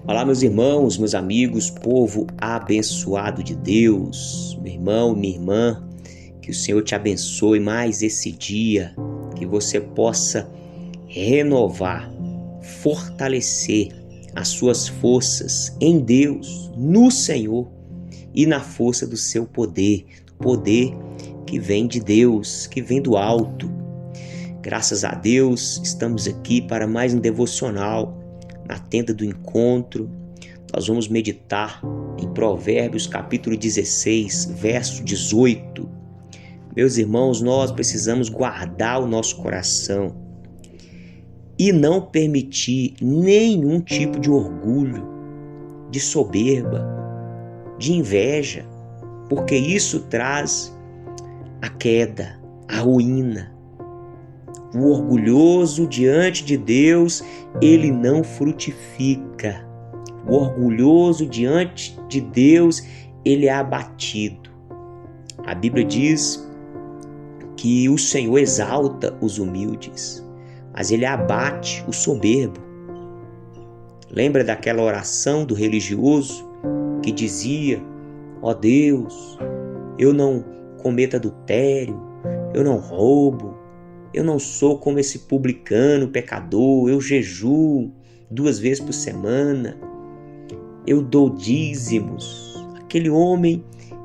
Olá, meus irmãos, meus amigos, povo abençoado de Deus. Meu irmão, minha irmã, que o Senhor te abençoe mais esse dia, que você possa renovar, fortalecer as suas forças em Deus, no Senhor e na força do seu poder que vem de Deus, que vem do alto. Graças a Deus, estamos aqui para mais um devocional na tenda do encontro. Nós vamos meditar em Provérbios capítulo 16, verso 18. Meus irmãos, nós precisamos guardar o nosso coração e não permitir nenhum tipo de orgulho, de soberba, de inveja, porque isso traz a queda, a ruína. O orgulhoso diante de Deus, ele não frutifica. O orgulhoso diante de Deus, ele é abatido. A Bíblia diz que o Senhor exalta os humildes, mas ele abate o soberbo. Lembra daquela oração do religioso que dizia: ó Deus, eu não cometo adultério, eu não roubo, eu não sou como esse publicano pecador, eu jejuo 2 vezes por semana, eu dou dízimos. Aquele homem,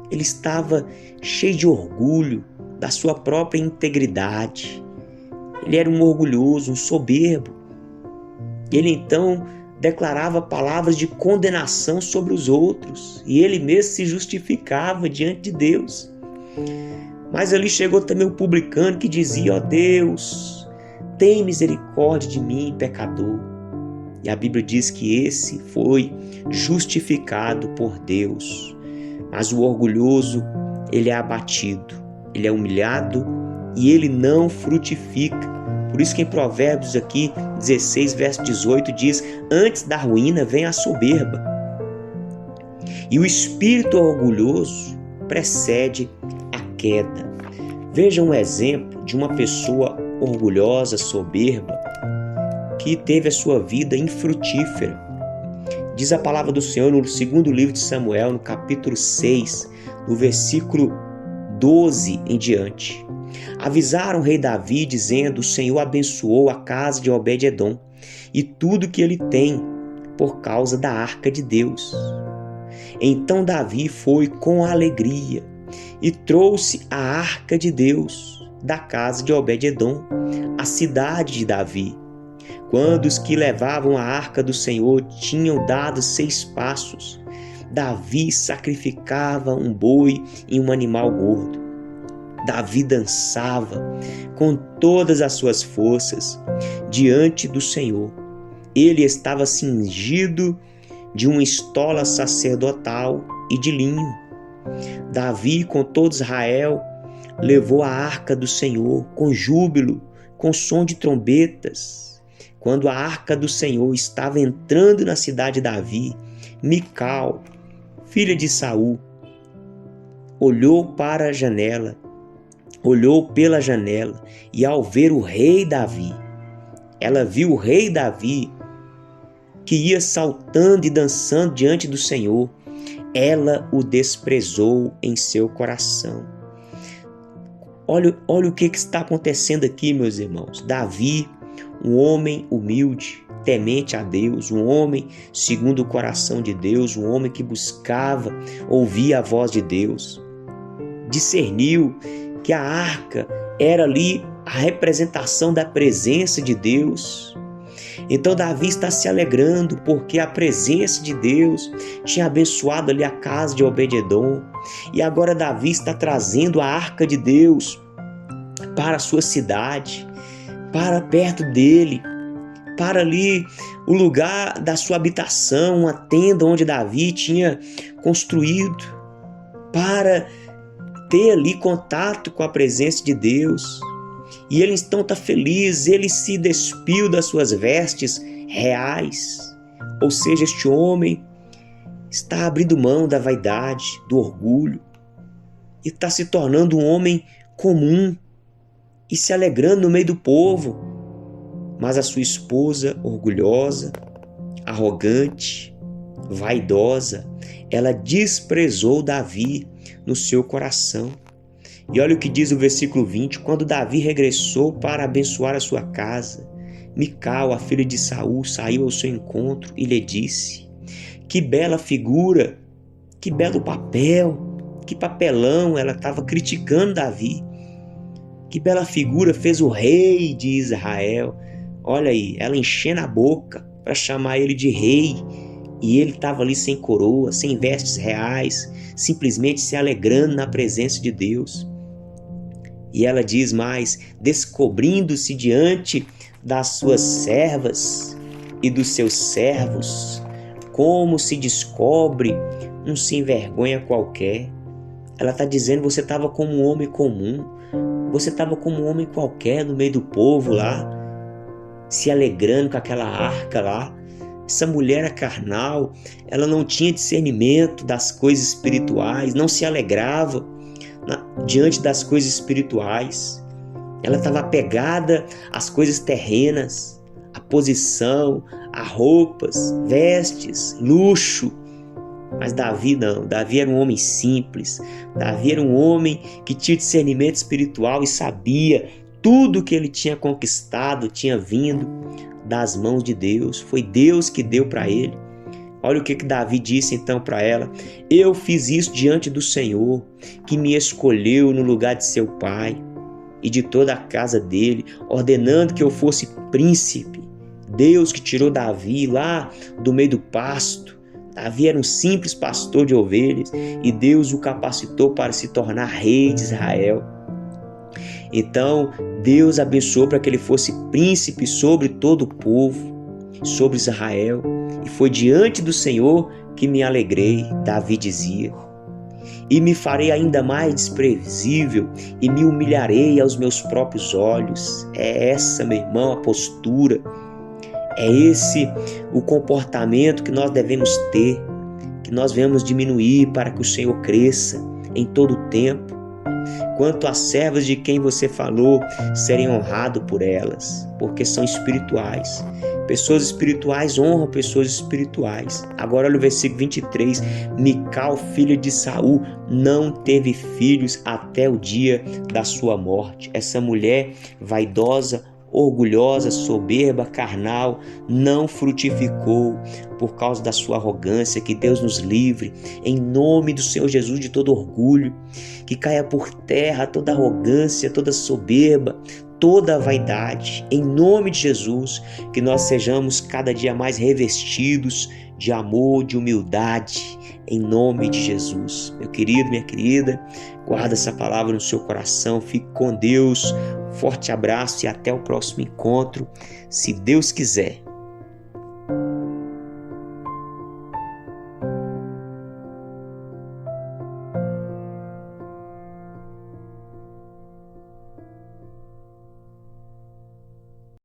ele estava cheio de orgulho da sua própria integridade. Ele era um orgulhoso, um soberbo. Ele então declarava palavras de condenação sobre os outros e ele mesmo se justificava diante de Deus. Mas ali chegou também o publicano que dizia: ó Deus, tem misericórdia de mim, pecador. E a Bíblia diz que esse foi justificado por Deus. Mas o orgulhoso, ele é abatido, ele é humilhado e ele não frutifica. Por isso que em Provérbios aqui 16, verso 18 diz: antes da ruína vem a soberba. E o espírito orgulhoso precede queda. Veja um exemplo de uma pessoa orgulhosa, soberba, que teve a sua vida infrutífera. Diz a palavra do Senhor no segundo livro de Samuel, no capítulo 6, no versículo 12 em diante. Avisaram o rei Davi, dizendo: o Senhor abençoou a casa de Obed-edom e tudo que ele tem, por causa da arca de Deus. Então Davi foi com alegria e trouxe a arca de Deus da casa de Obed-edom, a cidade de Davi. Quando os que levavam a arca do Senhor tinham dado 6 passos, Davi sacrificava um boi e um animal gordo. Davi dançava com todas as suas forças diante do Senhor. Ele estava cingido de uma estola sacerdotal e de linho. Davi, com todo Israel, levou a arca do Senhor com júbilo, com som de trombetas. Quando a arca do Senhor estava entrando na cidade de Davi, Mical, filha de Saul, olhou pela janela e ao ver o rei Davi, ela viu o rei Davi que ia saltando e dançando diante do Senhor. Ela o desprezou em seu coração. Olha o que está acontecendo aqui, meus irmãos. Davi, um homem humilde, temente a Deus, um homem segundo o coração de Deus, um homem que buscava ouvir a voz de Deus, discerniu que a arca era ali a representação da presença de Deus. Então Davi está se alegrando porque a presença de Deus tinha abençoado ali a casa de Obed-edom. E agora Davi está trazendo a arca de Deus para a sua cidade, para perto dele, para ali o lugar da sua habitação, a tenda onde Davi tinha construído, para ter ali contato com a presença de Deus. E ele então está feliz, ele se despiu das suas vestes reais. Ou seja, este homem está abrindo mão da vaidade, do orgulho, e está se tornando um homem comum e se alegrando no meio do povo. Mas a sua esposa, orgulhosa, arrogante, vaidosa, ela desprezou Davi no seu coração. E olha o que diz o versículo 20: quando Davi regressou para abençoar a sua casa, Mical, a filha de Saul, saiu ao seu encontro e lhe disse: que bela figura, que belo papel, que papelão. Ela estava criticando Davi. Que bela figura fez o rei de Israel. Olha aí, ela enchendo a boca para chamar ele de rei. E ele estava ali sem coroa, sem vestes reais, simplesmente se alegrando na presença de Deus. E ela diz mais: descobrindo-se diante das suas servas e dos seus servos, como se descobre um sem-vergonha qualquer. Ela está dizendo: você estava como um homem comum, você estava como um homem qualquer no meio do povo lá, se alegrando com aquela arca lá. Essa mulher era carnal, ela não tinha discernimento das coisas espirituais, não se alegrava diante das coisas espirituais. Ela estava apegada às coisas terrenas, à posição, a roupas, vestes, luxo. Mas Davi não, Davi era um homem simples, Davi era um homem que tinha discernimento espiritual e sabia tudo que ele tinha conquistado, tinha vindo das mãos de Deus, foi Deus que deu para ele. Olha o que Davi disse então para ela: eu fiz isso diante do Senhor, que me escolheu no lugar de seu pai e de toda a casa dele, ordenando que eu fosse príncipe. Deus que tirou Davi lá do meio do pasto. Davi era um simples pastor de ovelhas e Deus o capacitou para se tornar rei de Israel. Então Deus abençoou para que ele fosse príncipe sobre todo o povo, sobre Israel. E foi diante do Senhor que me alegrei, Davi dizia. E me farei ainda mais desprezível e me humilharei aos meus próprios olhos. É essa, meu irmão, a postura. É esse o comportamento que nós devemos ter, que nós devemos diminuir para que o Senhor cresça em todo o tempo. Quanto às servas de quem você falou, serem honrados por elas, porque são espirituais. Pessoas espirituais honram pessoas espirituais. Agora olha o versículo 23. Mical, filha de Saul, não teve filhos até o dia da sua morte. Essa mulher vaidosa, orgulhosa, soberba, carnal, não frutificou por causa da sua arrogância. Que Deus nos livre, em nome do Senhor Jesus, de todo orgulho, que caia por terra toda arrogância, toda soberba, toda a vaidade, em nome de Jesus, que nós sejamos cada dia mais revestidos de amor, de humildade, em nome de Jesus. Meu querido, minha querida, guarda essa palavra no seu coração, fique com Deus, forte abraço e até o próximo encontro, se Deus quiser.